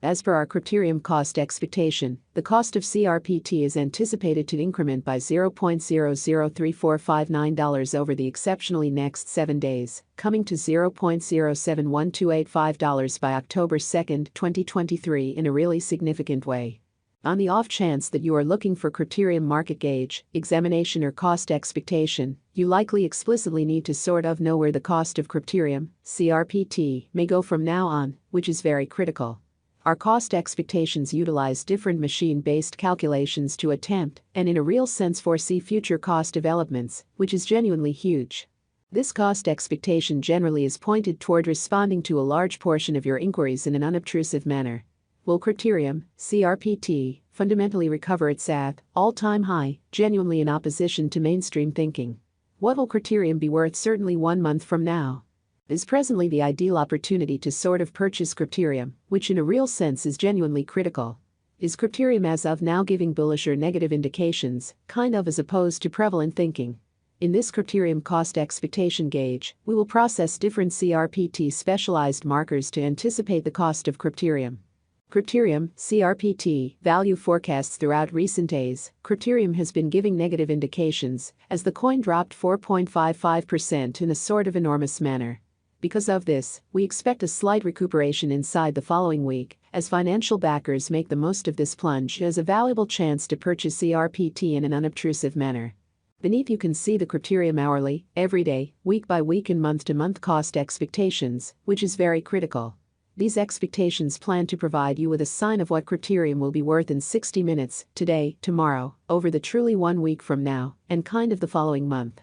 As per our Crypterium cost expectation, the cost of CRPT is anticipated to increment by $0.003459 over the exceptionally next 7 days, coming to $0.071285 by October 2, 2023 in a really significant way. On the off chance that you are looking for Crypterium market gauge, examination or cost expectation, you likely explicitly need to sort of know where the cost of Crypterium, CRPT, may go from now on, which is very critical. Our cost expectations utilize different machine-based calculations to attempt and in a real sense foresee future cost developments, which is genuinely huge. This cost expectation generally is pointed toward responding to a large portion of your inquiries in an unobtrusive manner. Will Crypterium, CRPT, fundamentally recover its all-time high, genuinely in opposition to mainstream thinking? What will Crypterium be worth certainly 1 month from now? Is presently the ideal opportunity to sort of purchase Crypterium, which in a real sense is genuinely critical? Is Crypterium as of now giving bullish or negative indications, kind of as opposed to prevalent thinking? In this Crypterium cost expectation gauge, we will process different CRPT specialized markers to anticipate the cost of Crypterium. Crypterium, CRPT, value forecasts throughout recent days. Crypterium has been giving negative indications as the coin dropped 4.55% in a sort of enormous manner. Because of this, we expect a slight recuperation inside the following week, as financial backers make the most of this plunge as a valuable chance to purchase CRPT in an unobtrusive manner. Beneath you can see the Crypterium hourly, everyday, week-by-week and month-to-month cost expectations, which is very critical. These expectations plan to provide you with a sign of what Crypterium will be worth in 60 minutes, today, tomorrow, over the truly 1 week from now, and kind of the following month.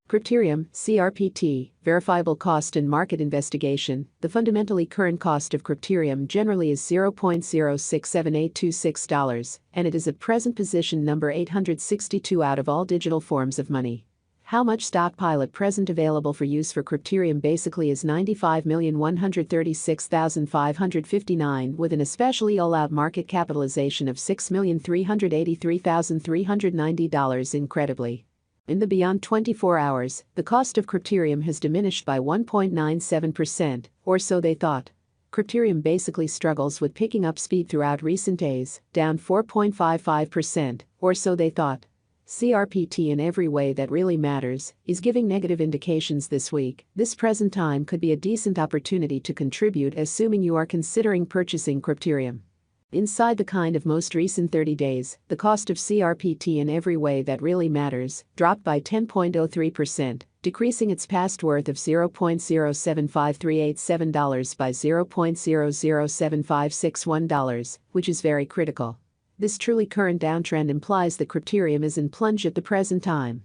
Crypterium, CRPT, verifiable cost and market investigation. The fundamentally current cost of Crypterium generally is $0.067826, and it is at present position number 862 out of all digital forms of money. How much stockpile at present available for use for Crypterium basically is 95,136,559 with an especially all-out market capitalization of $6,383,390 incredibly. In the beyond 24 hours, the cost of Crypterium has diminished by 1.97%, or so they thought. Crypterium basically struggles with picking up speed throughout recent days, down 4.55%, or so they thought. CRPT in every way that really matters is giving negative indications this week. This present time could be a decent opportunity to contribute assuming you are considering purchasing Crypterium. Inside the kind of most recent 30 days, the cost of CRPT in every way that really matters dropped by 10.03%, decreasing its past worth of $0.075387 by $0.007561, which is very critical. This truly current downtrend implies that Crypterium is in plunge at the present time.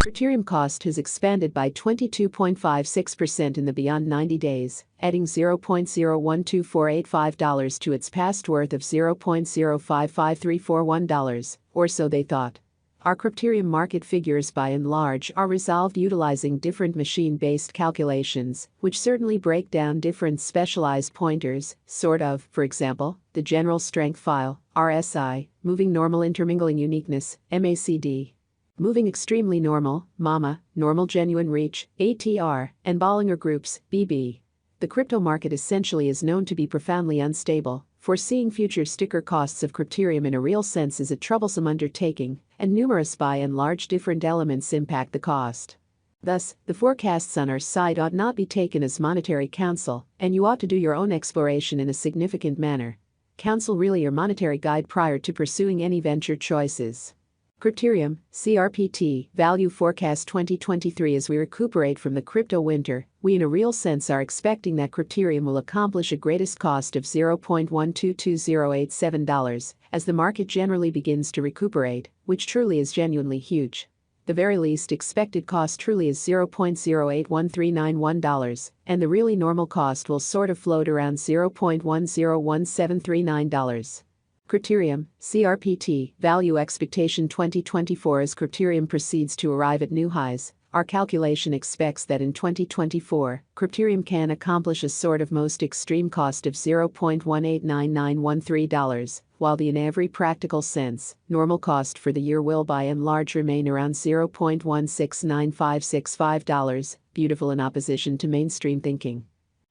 Crypterium cost has expanded by 22.56% in the beyond 90 days, adding $0.012485 to its past worth of $0.055341, or so they thought. Our Crypterium market figures by and large are resolved utilizing different machine-based calculations, which certainly break down different specialized pointers, sort of, for example, the general strength file, RSI, moving normal intermingling uniqueness, MACD. Moving extremely normal, MAMA, normal genuine reach, ATR, and Bollinger groups, BB. The crypto market essentially is known to be profoundly unstable. Foreseeing future sticker costs of Crypterium in a real sense is a troublesome undertaking, and numerous by and large different elements impact the cost. Thus, the forecasts on our side ought not be taken as monetary counsel, and you ought to do your own exploration in a significant manner. Counsel really your monetary guide prior to pursuing any venture choices. Crypterium, CRPT, Value Forecast 2023. As we recuperate from the crypto winter, we in a real sense are expecting that Crypterium will accomplish a greatest cost of $0.122087 as the market generally begins to recuperate, which truly is genuinely huge. The very least expected cost truly is $0.081391, and the really normal cost will sort of float around $0.101739. Crypterium, CRPT, Value Expectation 2024. As Crypterium proceeds to arrive at new highs, our calculation expects that in 2024, Crypterium can accomplish a sort of most extreme cost of $0.189913, while the in every practical sense, normal cost for the year will by and large remain around $0.169565, beautiful in opposition to mainstream thinking.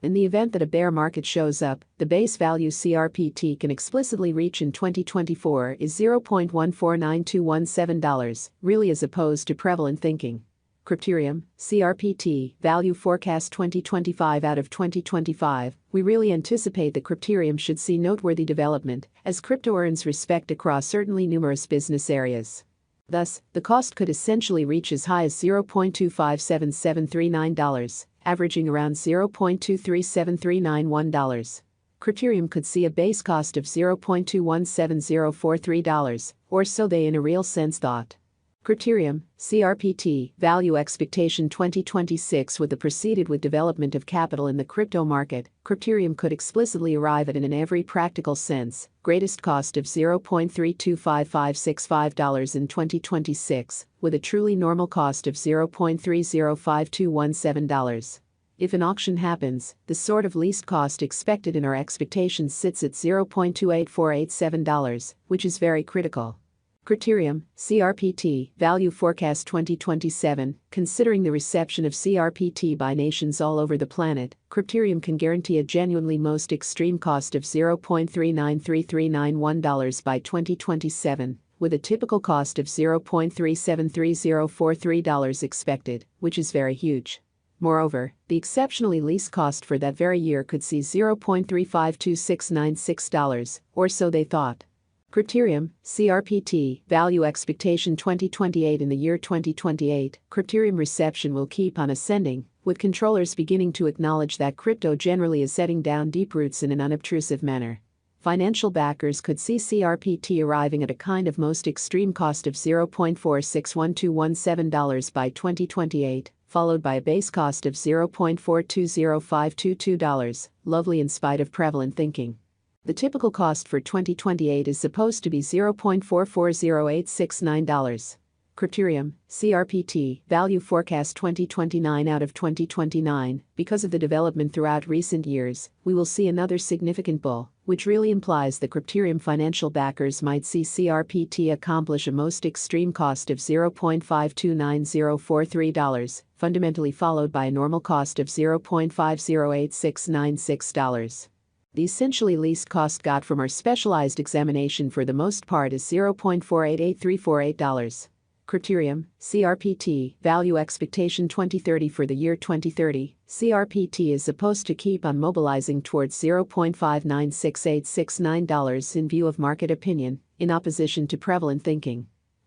In the event that a bear market shows up, the base value CRPT can explicitly reach in 2024 is $0.149217, really, as opposed to prevalent thinking. Crypterium, CRPT, value forecast 2025 out of 2025. We really anticipate that Crypterium should see noteworthy development as crypto earns respect across certainly numerous business areas. Thus, the cost could essentially reach as high as $0.257739, averaging around $0.237391. Crypterium could see a base cost of $0.217043, or so they in a real sense thought. Crypterium, CRPT, value expectation 2026. With the proceeded with development of capital in the crypto market, Crypterium could explicitly arrive at an in every practical sense, greatest cost of $0.325565 in 2026, with a truly normal cost of $0.305217. If an auction happens, the sort of least cost expected in our expectations sits at $0.28487, which is very critical. Crypterium, CRPT, value forecast 2027. Considering the reception of CRPT by nations all over the planet, Crypterium can guarantee a genuinely most extreme cost of $0.393391 by 2027, with a typical cost of $0.373043 expected, which is very huge. Moreover, the exceptionally least cost for that very year could see $0.352696, or so they thought. Crypterium, CRPT, value expectation 2028. In the year 2028, Crypterium reception will keep on ascending, with controllers beginning to acknowledge that crypto generally is setting down deep roots in an unobtrusive manner. Financial backers could see CRPT arriving at a kind of most extreme cost of $0.461217 by 2028, followed by a base cost of $0.420522, lovely in spite of prevalent thinking. The typical cost for 2028 is supposed to be $0.440869. Crypterium, CRPT, value forecast 2029 out of 2029. Because of the development throughout recent years, we will see another significant bull, which really implies that Crypterium financial backers might see CRPT accomplish a most extreme cost of $0.529043, fundamentally followed by a normal cost of $0.508696. The essentially least cost got from our specialized examination for the most part is $0.488348. Crypterium, CRPT, value expectation 2030. For the year 2030, CRPT is supposed to keep on mobilizing towards $0.596869 in view of market opinion, in opposition to prevalent thinking.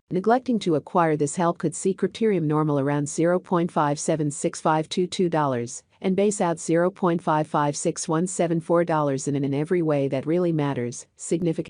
Neglecting to acquire this help could see Crypterium normal around $0.576522 and base out $0.556174 in every way that really matters, significant.